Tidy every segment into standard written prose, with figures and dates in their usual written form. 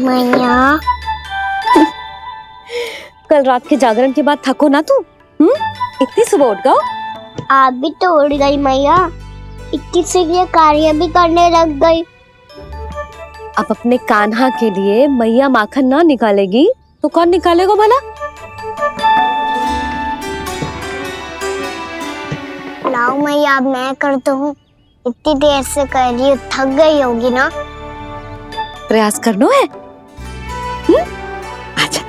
मैया कल रात के जागरण के बाद थको ना तू? इतनी सुबह उठ गओ? आप भी तो उड़ गई मैया, इतनी सी कार्य भी करने लग गई। अब अपने कान्हा के लिए मैया माखन ना निकालेगी तो कौन निकालेगा भला? लाओ मैया, अब मैं करता हूँ। इतनी देर से कर रही हूँ, थक गई होगी ना। प्रयास करना है। आजा।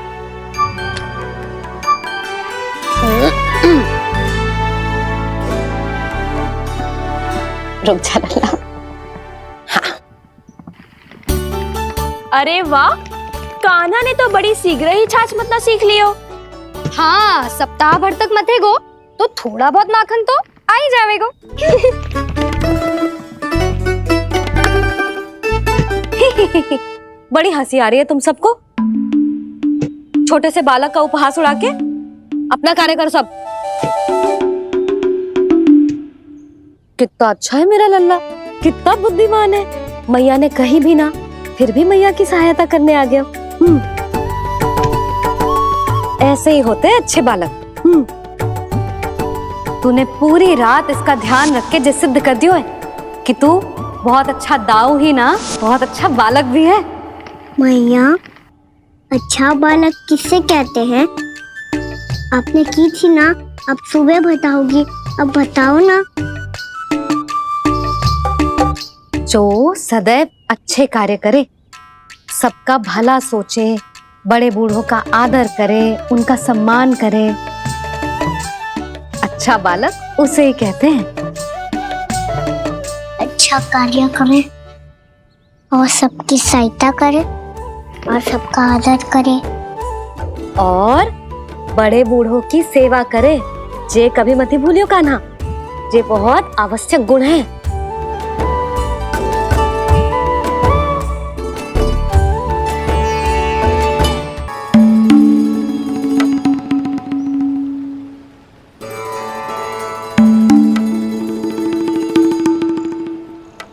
रुक जा लल्ला। हाँ। अरे वाह, कान्हा ने तो बड़ी शीघ्र ही छाछ मतना सीख लियो। हाँ, सप्ताह भर तक मथे गो तो थोड़ा बहुत माखन तो आ ही जावेगो। बड़ी हंसी आ रही है तुम सबको। छोटे से बालक का उपहास उड़ा के अपना कार्य करो सब। कितना अच्छा है मेरा लल्ला, कितना बुद्धिमान है। मैया ने कही भी ना, फिर भी मैया की सहायता करने आ गया। ऐसे ही होते हैं अच्छे बालक। तूने पूरी रात इसका ध्यान रख के जिस सिद्ध कर दियो है कि तू बहुत अच्छा दाऊ ही ना, बहुत अच्छा बालक भी है। मैया, अच्छा बालक किससे कहते हैं? आपने की थी ना, अब सुबह बताओगी, अब बताओ ना। जो सदैव अच्छे कार्य करे, सबका भला सोचे, बड़े बूढ़ों का आदर करे, उनका सम्मान करे, अच्छा बालक उसे ही कहते हैं। अच्छा कार्य करे और सबकी सहायता करे और सबका आदर करे और बड़े बूढ़ों की सेवा करे। जे कभी मत भूलियो कान्हा, जे बहुत आवश्यक गुण है।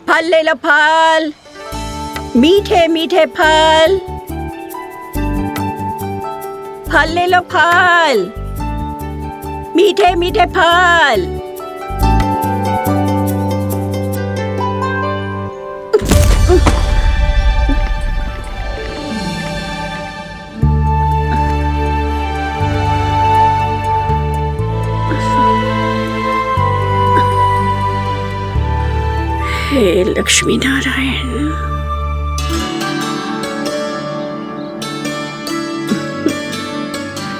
फल ले लो, फल, मीठे मीठे फल। फल ले लो, फल, मीठे मीठे फल। हे लक्ष्मी नारायण।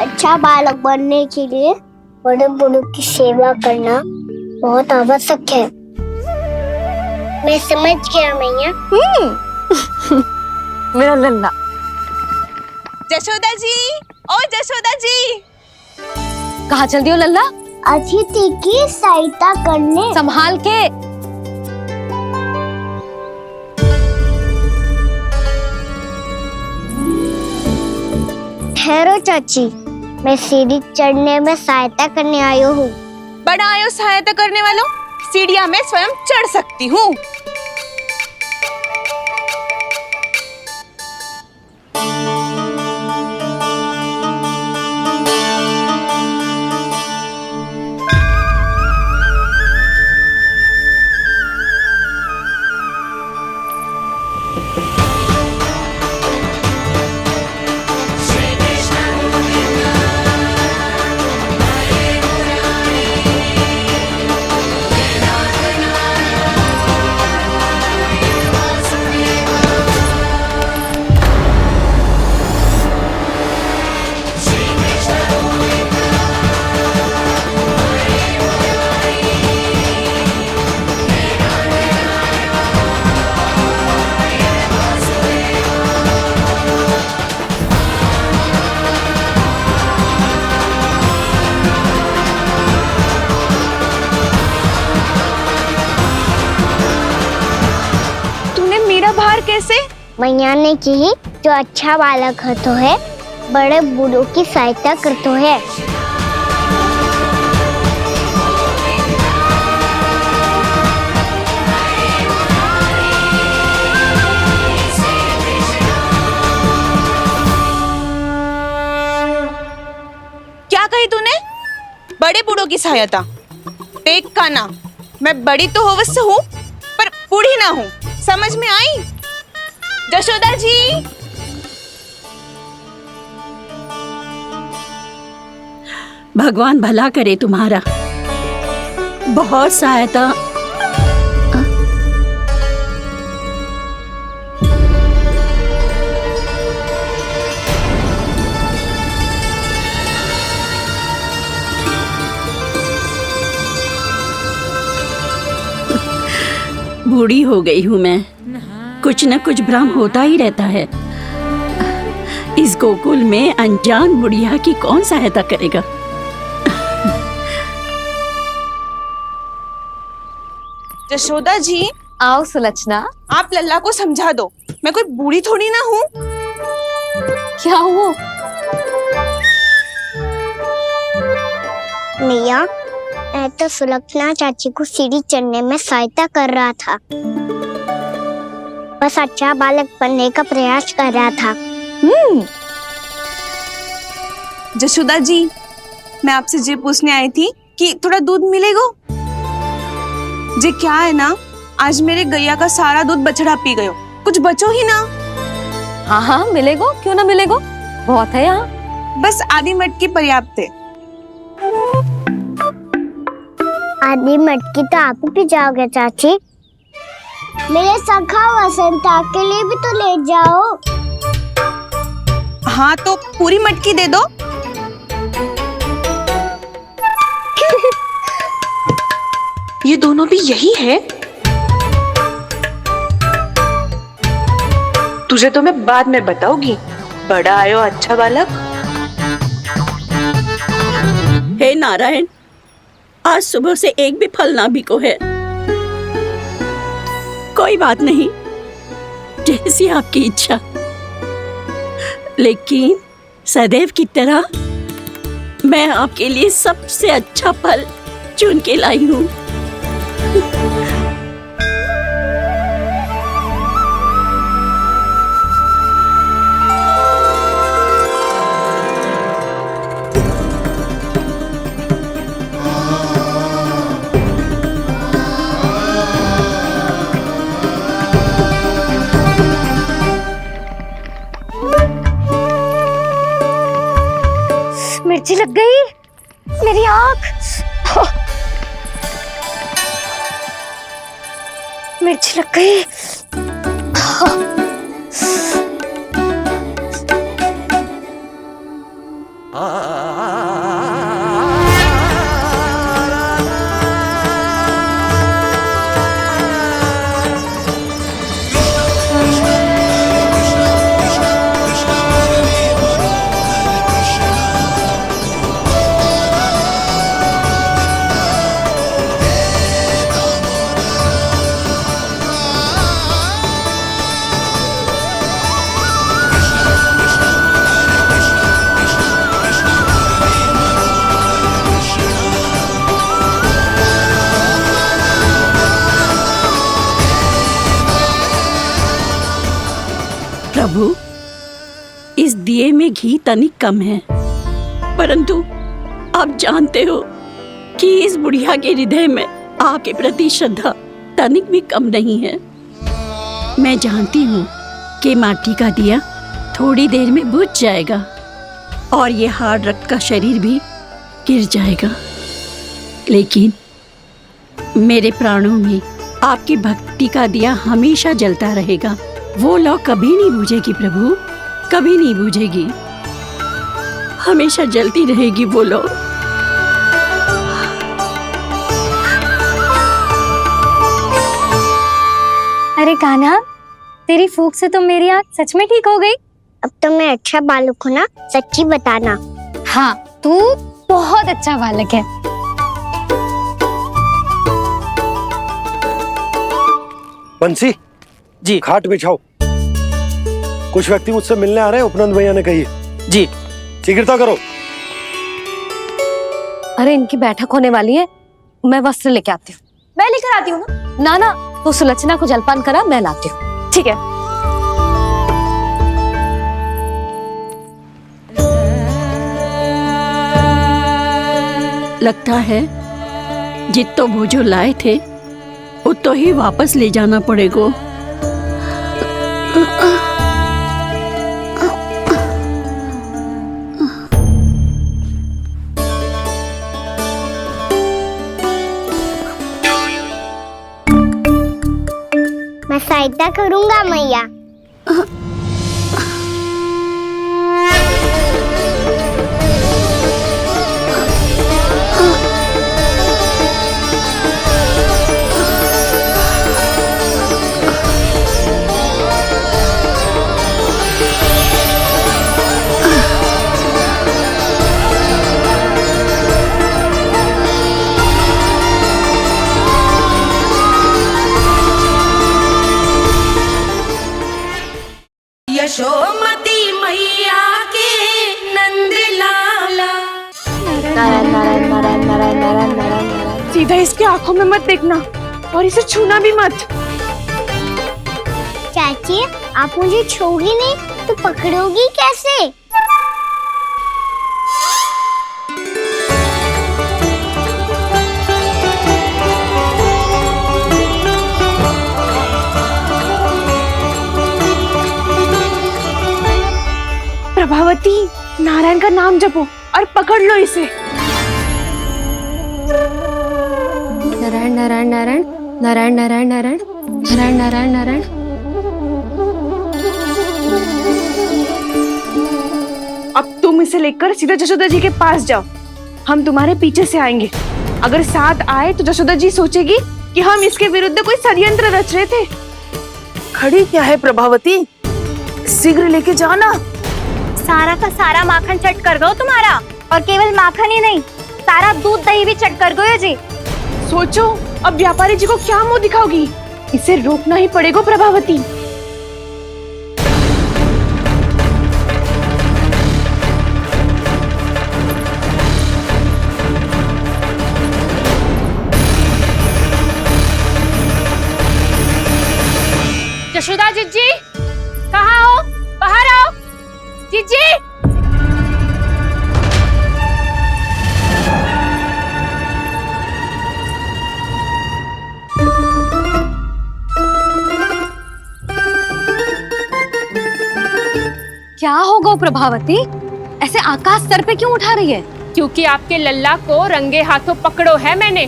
अच्छा बालक बनने के लिए बड़े बूढ़ों की सेवा करना बहुत आवश्यक है। मैं समझ गया मैया। मेरा लल्ला। जशोदा जी, ओ जशोदा जी। कहाँ चल दियो लल्ला? अतिथि की सहायता करने। संभाल के। ठहरो चाची, मैं सीढ़ी चढ़ने में सहायता करने आई हूँ। बड़ा आयो सहायता करने वालों, सीढ़ियां मैं स्वयं चढ़ सकती हूँ। कैसे? मैया ने की जो अच्छा बालक होतो है, बड़े बूढ़ों की सहायता करतो है। समझाया था। देख काना, मैं बड़ी तो अवश्य हूँ पर बूढ़ी ना हूँ, समझ में आई? जशोदा जी, भगवान भला करे तुम्हारा। बहुत सहायता। बूढ़ी हो गई हूँ मैं, कुछ न कुछ भ्रम होता ही रहता है। इस गोकुल में अनजान बुढ़िया की कौन सहायता करेगा? जशोदा जी, आओ सुलक्षणा। आप लल्ला को समझा दो, मैं कोई बूढ़ी थोड़ी ना हूँ। क्या हुआ? मैया, मैं तो सुलक्षणा चाची को सीढ़ी चढ़ने में सहायता कर रहा था, बस अच्छा बालक बनने का प्रयास कर रहा था। जशोदा जी, मैं आपसे ये पूछने आई थी कि थोड़ा दूध मिलेगा? जे क्या है ना, आज मेरे गैया का सारा दूध बछड़ा पी गयो, कुछ बचो ही ना। हाँ हाँ मिलेगो, क्यों ना मिलेगो, बहुत है यहाँ। बस आधी मटकी पर्याप्त है। आधी मटकी तो आप ही पी जाओगे चाची, मेरे सखा वसंता के लिए भी तो ले जाओ। हाँ तो पूरी मटकी दे दो। ये दोनों भी यही है? तुझे तो मैं बाद में बताऊंगी, बड़ा आयो अच्छा बालक। हे नारायण, आज सुबह से एक भी फल ना बिको है। कोई बात नहीं, जैसी आपकी इच्छा, लेकिन सदैव की तरह मैं आपके लिए सबसे अच्छा फल चुन के लाई हूँ। मिर्ची लग गई मेरी आँख। मिर्ची लग गई। प्रभु, इस दिए में घी तनिक कम है, परंतु आप जानते हो कि इस बुढ़िया के हृदय में आपके प्रति श्रद्धा तनिक भी कम नहीं है। मैं जानती हूँ कि माटी का दिया थोड़ी देर में बुझ जाएगा और ये हार्ड रक्त का शरीर भी गिर जाएगा, लेकिन मेरे प्राणों में आपकी भक्ति का दिया हमेशा जलता रहेगा। वो लौ कभी नहीं बुझेगी प्रभु, कभी नहीं बुझेगी, हमेशा जलती रहेगी वो लौ। अरे कान्हा, तेरी फूंक से तो मेरी आँख सच में ठीक हो गई। अब तो मैं अच्छा बालक हूँ ना, सच्ची बताना। हाँ, तू बहुत अच्छा बालक है। बंसी जी खाट बिछाओ, कुछ व्यक्ति मुझसे मिलने आ रहे हैं, उपनंद भैया ने कही। जी शीघ्रता करो। अरे इनकी बैठक होने वाली है, मैं वस्त्र लेके आती हूँ। मैं लेकर आती हूँ ना। ना तो सुलक्षणा को जलपान करा, मैं लाती हूँ। ठीक है। लगता है जितो बोझो लाए थे उतो ही वापस ले जाना पड़ेगा। मैं सहायता करूंगा मैया। यशोमती मैया के नंद लाला। सीधा इसके आंखों में मत देखना और इसे छूना भी मत। चाची, आप मुझे छोड़ोगी नहीं तो पकड़ोगी कैसे? प्रभावती, नारायण का नाम जपो और पकड़ लो इसे। नारायण नारायण नारायण नारायण नारायण नारायण नारायण नारायण नारायण। अब तुम इसे लेकर सीधा जशोदा जी के पास जाओ, हम तुम्हारे पीछे से आएंगे। अगर साथ आए तो जशोदा जी सोचेगी कि हम इसके विरुद्ध कोई षड्यंत्र रच रहे थे। खड़ी क्या है प्रभावती, शीघ्र लेके जाना। सारा का सारा माखन चट कर गयो तुम्हारा, और केवल माखन ही नहीं, सारा दूध दही भी चट कर गयो जी। सोचो अब व्यापारी जी को क्या मुंह दिखाओगी। इसे रोकना ही पड़ेगा प्रभावती। जशोदा जीजी, कहाँ हो? बाहर आओ जीजी। क्या होगा प्रभावती, ऐसे आकाश सर पे क्यों उठा रही है? क्योंकि आपके लल्ला को रंगे हाथों पकड़ो है मैंने।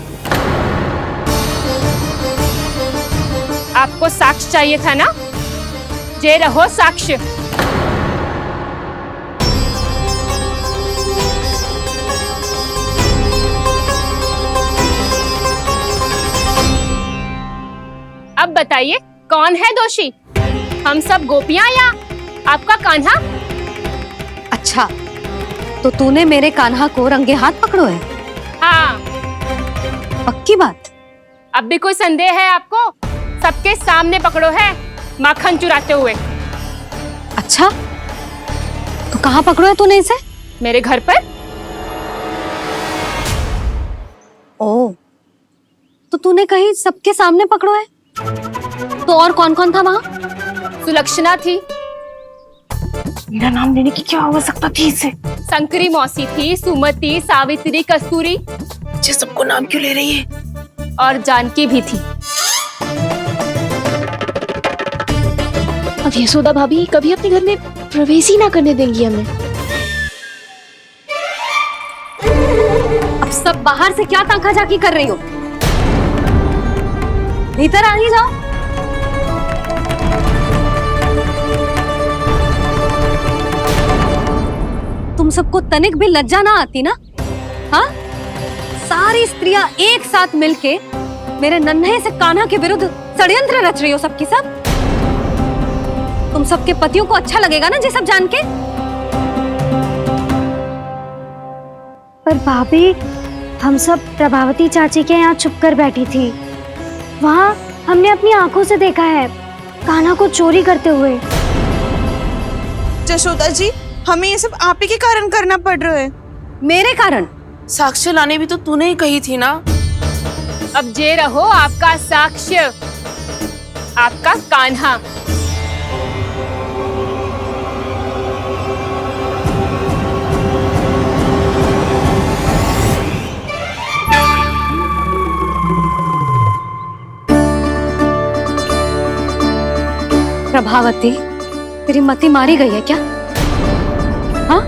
आपको साक्ष्य चाहिए था ना, जे रहो साक्ष्य। अब बताइए कौन है दोषी, हम सब गोपियां या आपका कान्हा? अच्छा, तो तूने मेरे कान्हा को रंगे हाथ पकड़ो है? हाँ। पक्की बात? अब भी कोई संदेह है आपको? सबके सामने पकड़ो है, माखन चुराते हुए। अच्छा, तो कहाँ पकड़ो है तूने इसे? मेरे घर पर। ओ, तो तूने कहीं सबके सामने पकड़ो है? तो और कौन कौन था वहाँ? सुलक्षणा थी। मेरा नाम लेने की क्या आवश्यकता थी इसे? संकरी मौसी थी, सुमति, सावित्री, कस्तूरी। ये सबको नाम क्यों ले रही है? और जानकी भी थी। अब यशोदा भाभी कभी अपने घर में प्रवेश ही ना करने देंगी हमें। अब सब बाहर से क्या ताका झाकी कर रही हो? भीतर आ ही जाओ। तुम सबको तनिक भी लज्जा ना आती ना? हाँ, सारी स्त्रियां एक साथ मिलके मेरे नन्हे से कान्हा के विरुद्ध षड्यंत्र रच रही हो सबकी सब। तुम सबके पतियों को अच्छा लगेगा ना ये सब जान के? पर भाभी, हम सब प्रभावती चाची के यहाँ छुप कर बैठी थी। वहाँ हमने अपनी आंखों से देखा है कान्हा को चोरी करते हुए। जशोदा जी, हमें ये सब आप ही के कारण करना पड़ रहा है। मेरे कारण? साक्ष्य लाने भी तो तूने ही कही थी ना। अब जे रहो आपका साक्ष्य, आपका कान्हा। प्रभावती, तेरी मति मारी गई है क्या? हाँ,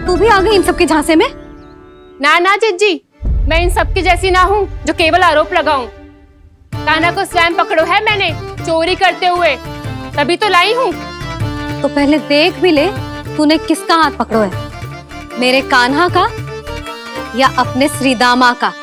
तू भी आ गई इन सबके झांसे में? ना ना जिज्जी, मैं इन सबकी जैसी ना हूँ जो केवल आरोप लगाऊं। कान्हा को स्वयं पकड़ो है मैंने चोरी करते हुए, तभी तो लाई हूँ। तो पहले देख भी ले तूने किसका हाथ पकड़ो है, मेरे कान्हा का या अपने श्रीदामा का?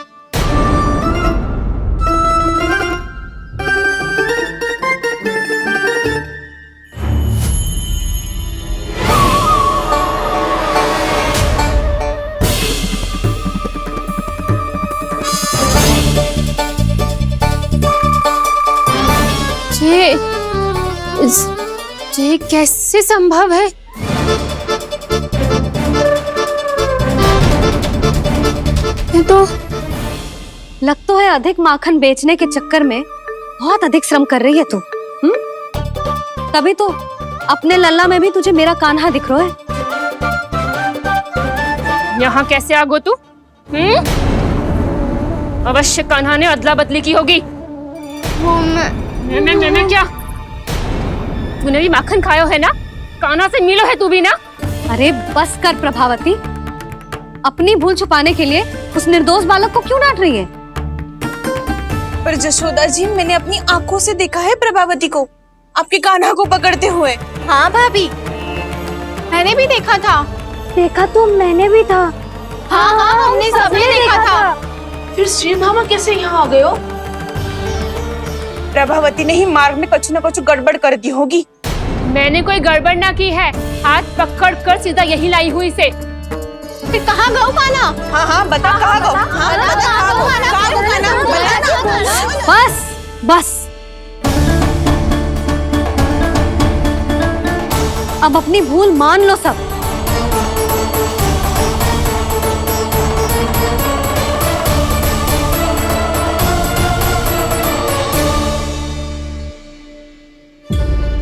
ये कैसे संभव है? ये तो लग तो है अधिक माखन बेचने के चक्कर में बहुत अधिक श्रम कर रही है तू। तभी तो अपने लल्ला में भी तुझे मेरा कान्हा दिख रहा है। यहाँ कैसे आ गो तू? अवश्य कान्हा ने अदला बदली की होगी। मैं क्या? तूने भी माखन खायो है ना? कान्हा से मिलो है तू भी ना? अरे बस कर प्रभावती, अपनी भूल छुपाने के लिए उस निर्दोष बालक को क्यों डांट रही है? पर जशोदा जी, मैंने अपनी आंखों से देखा है प्रभावती को आपके कान्हा को पकड़ते हुए। हाँ भाभी, मैंने भी देखा था। देखा तो मैंने भी था। हाँ हाँ, हमने सबने देखा था। फिर श्रीधामा कैसे यहाँ आ गए हो? प्रभावती ने ही मार्ग में कुछ न कुछ गड़बड़ कर दी होगी। मैंने कोई गड़बड़ ना की है, हाथ पकड़ कर सीधा यही लाई हुई से। फिर कहाँ गौ कान्हा? हाँ हाँ, बता कहाँ गो? हाँ बता कहाँ गो? कहाँ गो कान्हा? बता ना। बस बस, अब अपनी भूल मान लो सब।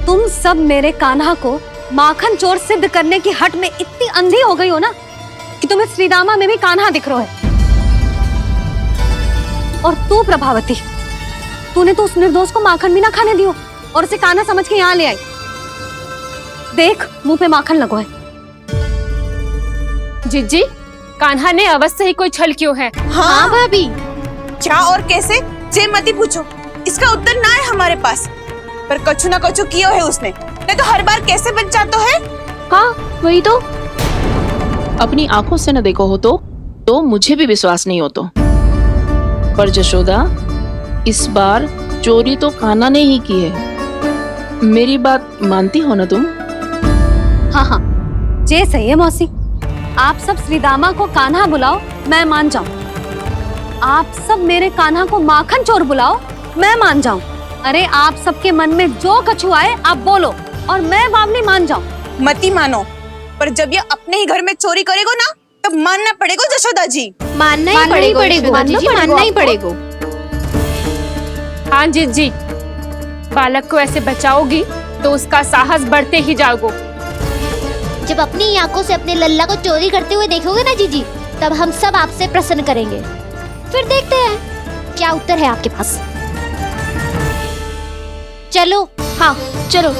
तुम सब मेरे कान्हा को माखन चोर सिद्ध करने की हट में इतनी अंधी हो गई हो ना कि तुम्हें श्रीदामा में भी कान्हा दिख रहा है। और तू प्रभावती, तूने तो उस निर्दोष को माखन भी ना खाने दियो और उसे कान्हा समझ के यहाँ ले आई। देख, मुंह पे माखन लगो है। जिज्जी, कान्हा ने अवश्य ही कोई छल क्यों है। हाँ भाभी, क्या और कैसे? जे मती पूछो, इसका उत्तर ना है हमारे पास। पर कछु ना कछु किया है उसने, नहीं तो हर बार कैसे बच जाता है। हाँ वही तो, अपनी आंखों से न देखो हो तो मुझे भी विश्वास नहीं हो तो। पर जशोदा, इस बार चोरी तो कान्हा ने ही की है। मेरी बात मानती हो ना तुम? हाँ हाँ, जे सही है मौसी। आप सब श्रीदामा को कान्हा बुलाओ, मैं मान जाऊं। आप सब मेरे कान्हा को माखन चोर बुलाओ, मैं मान जाऊं। अरे आप सबके मन में जो कछु आए आप बोलो और मैं बावली मान जाऊं। मती मानो, पर जब ये अपने ही घर में चोरी करेगो ना, तब मानना पड़ेगा जशोदा जी। मानना ही पड़ेगा, मानना ही पड़ेगा। हाँ जिज्जी, बालक को ऐसे बचाओगी तो उसका साहस बढ़ते ही जाओगे। जब अपनी आंखों से अपने लल्ला को चोरी करते हुए देखोगे ना जीजी, तब हम सब आपसे प्रसन्न करेंगे। फिर देखते हैं क्या उत्तर है आपके पास। चलो। हाँ चलो।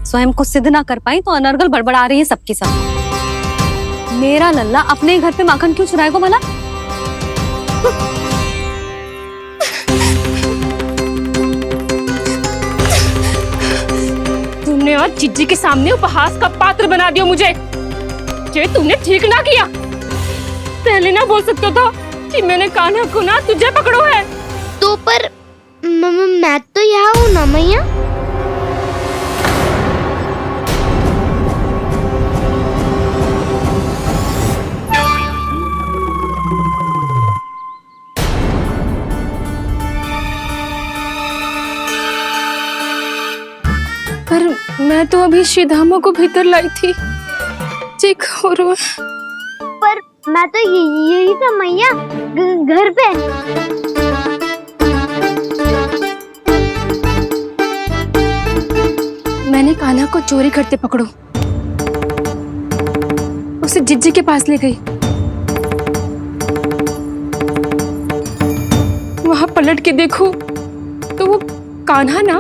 स्वयं को सिद्ध ना कर पाई तो अनर्गल बड़बड़ा रही है सबकी सब। मेरा लल्ला अपने ही घर पे माखन क्यों चुराएगा भला? तुमने आज जिज्जी के सामने उपहास का पात्र बना दिया मुझे। ये तुमने ठीक ना किया। पहले ना बोल सकता था कि मैंने कान्हा को ना तुझे पकड़ो है। तो पर मैं तो यहाँ हूँ ना मैया। पर मैं तो अभी श्रीधामा को भीतर लाई थी। चेक हो रहा है। पर मैं तो यही था मैया, घर पे। मैंने कान्हा को चोरी करते पकड़ो, उसे जिज्जी के पास ले गई। वहां पलट के देखूं तो वो कान्हा ना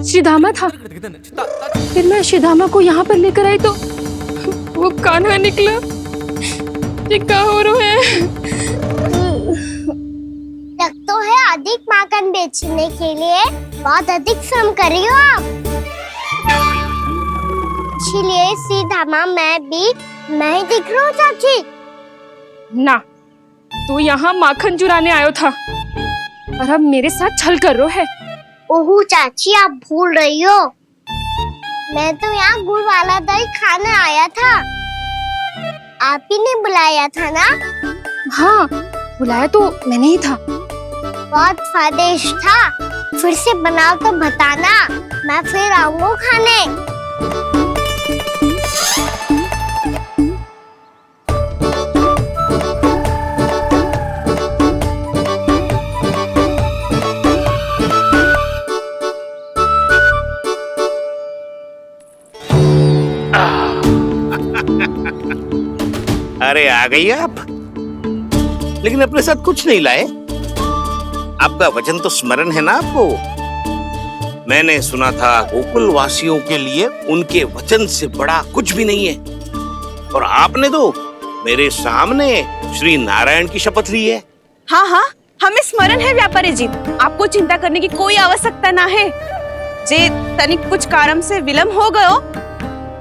श्रीधामा था। फिर मैं श्रीधामा को यहाँ पर लेकर आई तो वो कान्हा निकला। ये क्या हो रहा है? लग तो है अधिक माखन बेचने के लिए बहुत अधिक श्रम कर रही हो आप। इसीलिए श्रीधामा मैं ही दिख रहा हूँ चाची। ना, तू यहाँ माखन चुराने आयो था और अब मेरे साथ छल कर रहा है। ओह चाची, आप भूल रही हो, मैं तो यहाँ गुड़ वाला दही खाने आया था। आप ही ने बुलाया था ना? हाँ, बुलाया तो मैंने ही था। बहुत स्वादिष्ट था। फिर से बनाओ तो बताना, मैं फिर आऊंगा खाने। अरे आ गई आप, लेकिन अपने साथ कुछ नहीं लाए। आपका वचन तो स्मरण है ना आपको? मैंने सुना था गोकुल वासियों के लिए उनके वचन से बड़ा कुछ भी नहीं है, और आपने तो मेरे सामने श्री नारायण की शपथ ली है। हाँ हाँ, हमें स्मरण है व्यापारी जी, आपको चिंता करने की कोई आवश्यकता ना है। जे तनिक कुछ कारण से विलंब हो गयो,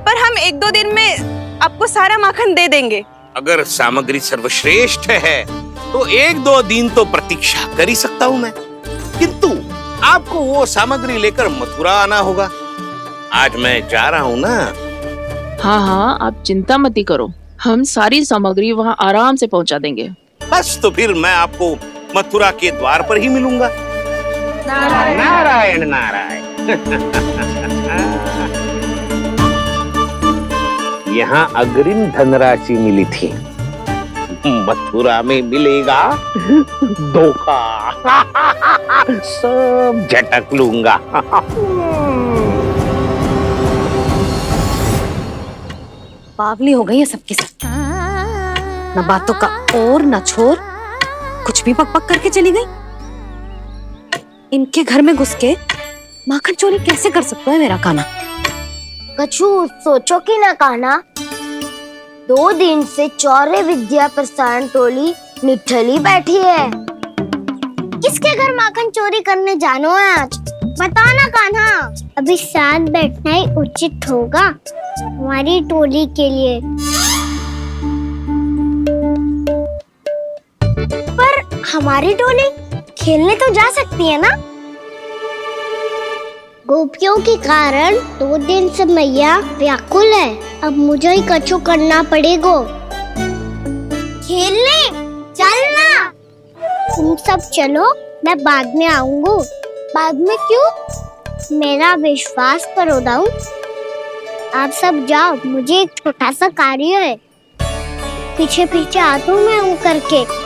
पर हम 1-2 दिन में आपको सारा माखन दे देंगे। अगर सामग्री सर्वश्रेष्ठ है तो 1-2 दिन तो प्रतीक्षा कर ही सकता हूँ मैं, किंतु आपको वो सामग्री लेकर मथुरा आना होगा। आज मैं जा रहा हूँ ना। हाँ हाँ, आप चिंता मत करो, हम सारी सामग्री वहाँ आराम से पहुँचा देंगे। बस तो फिर मैं आपको मथुरा के द्वार पर ही मिलूंगा। नारायण नारायण। यहाँ अग्रिम धनराशि मिली थी, मथुरा में मिलेगा धोखा। सब झटक लूंगा। बावली हो गई है सबकी सब। न बातों का और न छोर, कुछ भी पक पक करके चली गई। इनके घर में घुस के माखन चोरी कैसे कर सकता है मेरा कान्हा? कछु सोचो कि ना कान्हा, 2 दिन से चौर्य विद्या प्रसारण टोली निठली बैठी है। किसके घर माखन चोरी करने जानो है आज? बताओ ना कान्हा। अभी साथ बैठना ही उचित होगा हमारी टोली के लिए। पर हमारी टोली खेलने तो जा सकती है ना? गोपियों के कारण 2 दिन से मैया व्याकुल है। अब मुझे ही कछु करना पड़ेगा। खेलने चलना। तुम सब चलो, मैं बाद में आऊंगा। बाद में क्यों? मेरा विश्वास करो दाऊ। आप सब जाओ, मुझे एक छोटा सा कार्य है। पीछे पीछे आता हूँ मैं हूँ करके।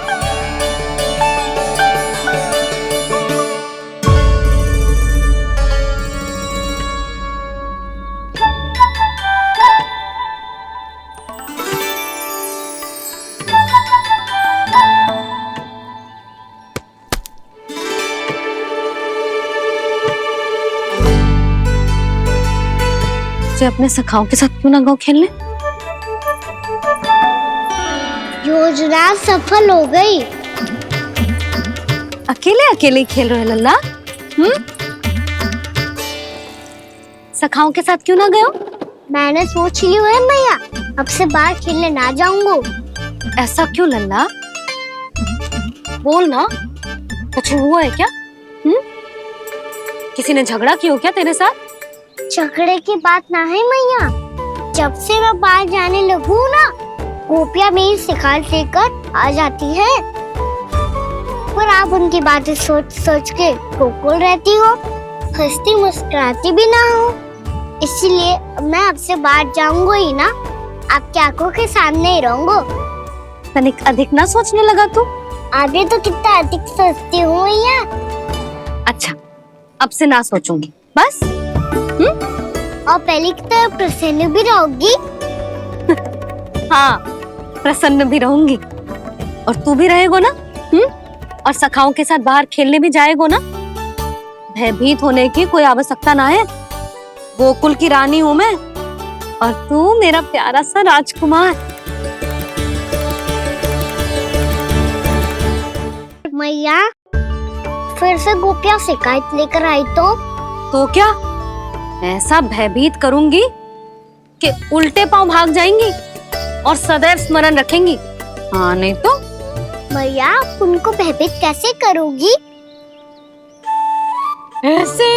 अपने सखाओं के साथ क्यों ना गाँव खेलने? योजना सफल हो गई। अकेले अकेले ही खेल रहे लल्ला? सखाओं के साथ क्यों ना गए हो? मैंने सोच लिया है मैया, अब से बाहर खेलने ना जाऊंगा। ऐसा क्यों लल्ला? बोल ना, कुछ हुआ है क्या? किसी ने झगड़ा किया हो क्या तेरे साथ? झगड़े की बात ना है मैया। जब से मैं बाहर जाने लगू ना, गोपियां मेरी शिकार लेकर आ जाती है, पर आप उनकी बातें सोच सोच के गोकुल रहती हो, हंसती मुस्कुराती भी ना हो। इसीलिए मैं आपसे बाहर जाऊंगा ही ना, आपकी आंखों के सामने ही रहूंगा। तनिक अधिक ना सोचने लगा तू? आगे तो कितना अधिक सोचती हूँ मैया। अच्छा, अब से ना सोचूंगी बस। और पहले की तरह प्रसन्न भी रहोगी? हाँ, प्रसन्न भी रहूंगी, और तू भी रहेगा ना? और सखाओं के साथ बाहर खेलने भी जाएगो ना? भयभीत होने की कोई आवश्यकता ना है। गोकुल की रानी हूँ मैं और तू मेरा प्यारा सा राजकुमार। मैया फिर से गोपियाँ शिकायत लेकर आई तो क्या ऐसा भयभीत करूंगी कि उल्टे पांव भाग जाएंगी और सदैव स्मरण रखेंगी? हाँ नहीं तो मैया आप उनको भयभीत कैसे करोगी? ऐसे।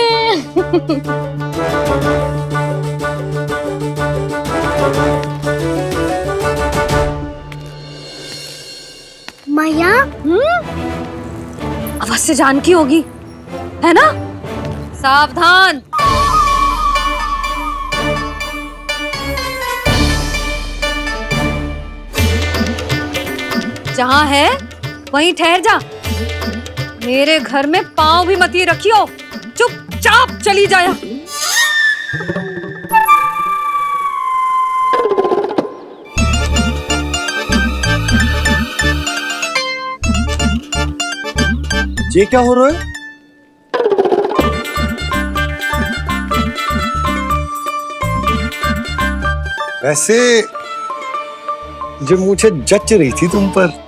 मैया अवश्य जानकी होगी, है ना? सावधान। जहाँ है वहीं ठहर जा। मेरे घर में पाँव भी मत ही रखियो, चुपचाप चली जाया। ये क्या हो रहा है? वैसे जो मुझे जच रही थी तुम पर।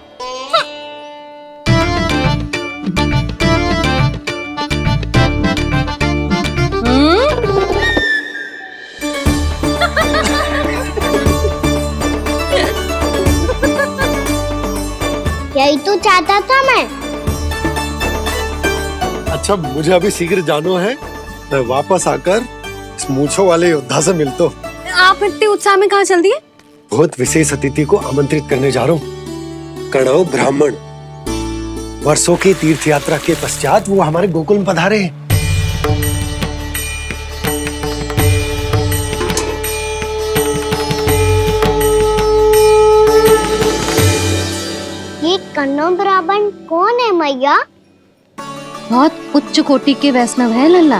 यही तो चाहता था मैं। अच्छा मुझे अभी शीघ्र जाना है, मैं वापस आकर इस मूंछों वाले योद्धा से मिलता हूँ। आप इतने उत्साह में कहाँ चल दिए? बहुत विशेष अतिथि को आमंत्रित करने जा रहा हूँ। कणव ब्राह्मण वर्षों की तीर्थ यात्रा के पश्चात वो हमारे गोकुल में पधारे हैं। ये कन्नौ ब्राह्मण कौन है मैया? बहुत उच्च कोटि के वैष्णव है लल्ला।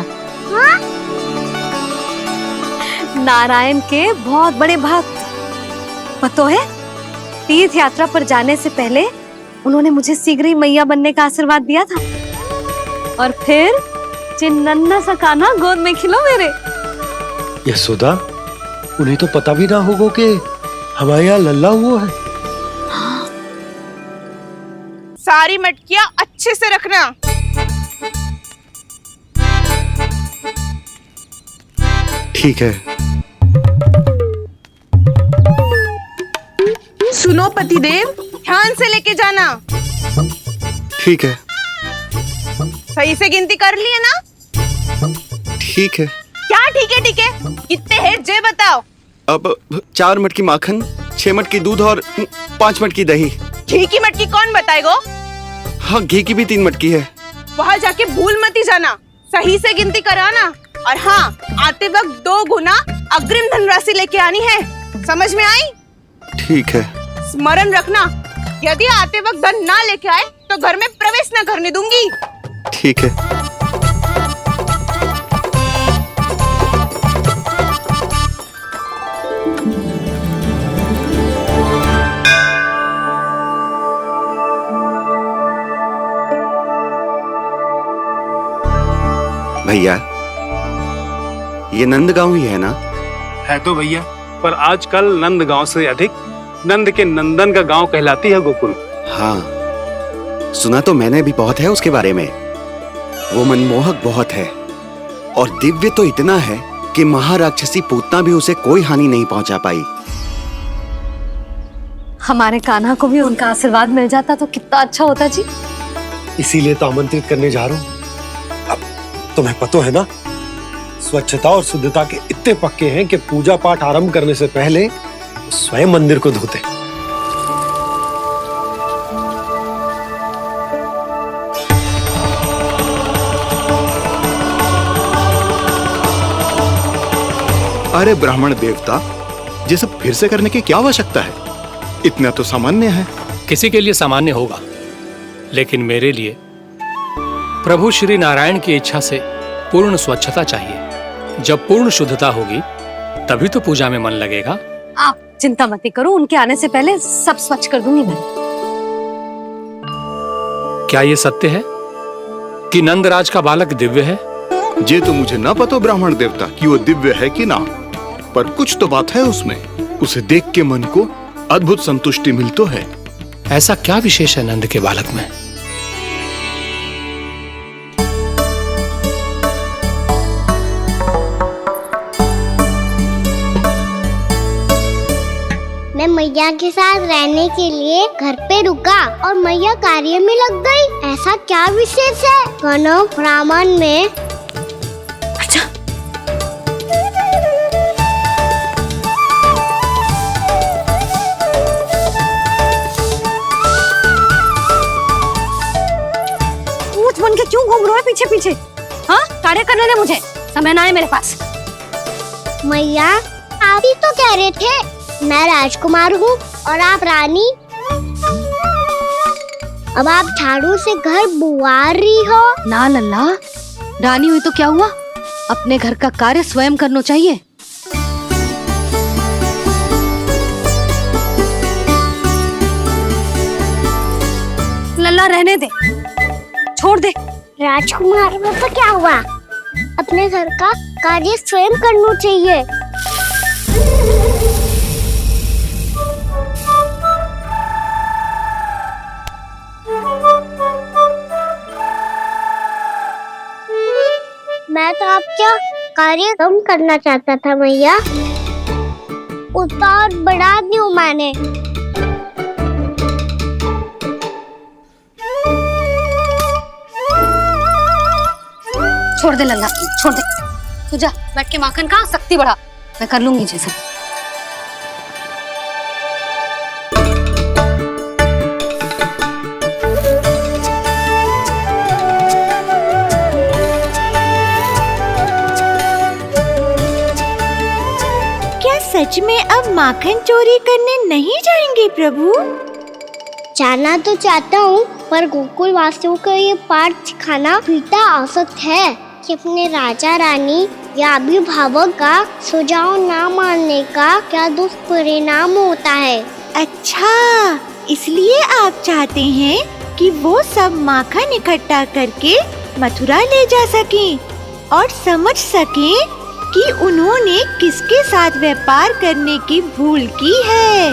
हाँ? नारायण के बहुत बड़े भक्त। पता है, तीर्थ यात्रा पर जाने से पहले उन्होंने मुझे शीघ्र ही मैया बनने का आशीर्वाद दिया था और फिर चिन्नन्ना सा कान्हा गोद में खिलो मेरे। यशोदा, उन्हें तो पता भी ना होगा कि हमारे यहाँ लल्ला हुआ है। सारी मटकियाँ अच्छे से रखना। ठीक है। सुनो पतिदेव, ध्यान से लेके जाना। ठीक है। सही से गिनती कर लिए ना? ठीक है। क्या ठीक है? ठीक है कितने हैं जे बताओ। अब 4 मटकी माखन, 6 मटकी दूध और 5 मटकी दही। घी की मटकी कौन बताएगा? हाँ, घी की भी 3 मटकी है। वहाँ जाके भूल मती जाना, सही से गिनती कराना। और हाँ, आते वक्त 2 गुना अग्रिम धनराशि लेके आनी है। समझ में आई? ठीक है। स्मरण रखना, यदि आते वक्त धन ना लेके आए तो घर में प्रवेश न करने दूंगी। ठीक है। भैया, ये नंदगांव ही है ना? है तो भैया, पर आजकल नंदगांव से अधिक नंद के नंदन का गांव कहलाती है गोकुल। हाँ, सुना तो मैंने भी बहुत है उसके बारे में। वो मनमोहक बहुत है और दिव्य तो इतना है कि महाराक्षसी पूतना भी उसे कोई हानि नहीं पहुंचा पाई। हमारे कान्हा को भी उनका आशीर्वाद मिल जाता तो कितना अच्छा होता जी। इसीलिए तो आमंत्रित करने जा रहा हूँ। अब तुम्हें पता है ना, स्वच्छता और शुद्धता के इतने पक्के हैं कि पूजा पाठ आरंभ करने से पहले स्वयं मंदिर को धोते। अरे ब्राह्मण देवता, ये सब फिर से करने की क्या आवश्यकता है? इतना तो सामान्य है। किसी के लिए सामान्य होगा, लेकिन मेरे लिए प्रभु श्री नारायण की इच्छा से पूर्ण स्वच्छता चाहिए। जब पूर्ण शुद्धता होगी तभी तो पूजा में मन लगेगा। आप चिंता मत करो, उनके आने से पहले सब स्वच्छ कर दूंगी मैं। क्या ये सत्य है कि नंदराज का बालक दिव्य है? ये तो मुझे ना पता ब्राह्मण देवता कि वो दिव्य है कि ना, पर कुछ तो बात है उसमें। उसे देख के मन को अद्भुत संतुष्टि मिल तो है। ऐसा क्या विशेष है नंद के बालक में? मैं मैया के साथ रहने के लिए घर पे रुका और मैया कार्य में लग गई। ऐसा क्या विशेष है कनव ब्राह्मण में? अच्छा, ऊँट बन के क्यों घूम रहे हो पीछे पीछे? हाँ, कार्य करने दे मुझे, समय ना है मेरे पास। मैया आप ही तो कह रहे थे मैं राजकुमार हूँ और आप रानी। अब आप झाड़ू से घर बुआर रही हो। ना लल्ला, रानी हुई तो क्या हुआ? अपने घर का कार्य स्वयं करना चाहिए। लल्ला रहने दे, छोड़ दे। राजकुमार में तो क्या हुआ? अपने घर का कार्य स्वयं करना चाहिए। मैं तो आपका कार्य कम करना चाहता था मैया, उतना और बढ़ा दूं मैंने। छोड़ दे लल्ला, छोड़ दे। तू जा बैठ के माखन खा, शक्ति बढ़ा, मैं कर लूंगी जैसे। सच में अब माखन चोरी करने नहीं जाएंगे प्रभु? जाना तो चाहता हूँ, पर गोकुल वासियों को ये पाठ सिखाना पिता आवश्यक है कि अपने राजा रानी या अभिभावक का सुझाव ना मानने का क्या दुष्परिणाम होता है। अच्छा, इसलिए आप चाहते हैं कि वो सब माखन इकट्ठा करके मथुरा ले जा सकें और समझ सकें कि उन्होंने किसके साथ व्यापार करने की भूल की है।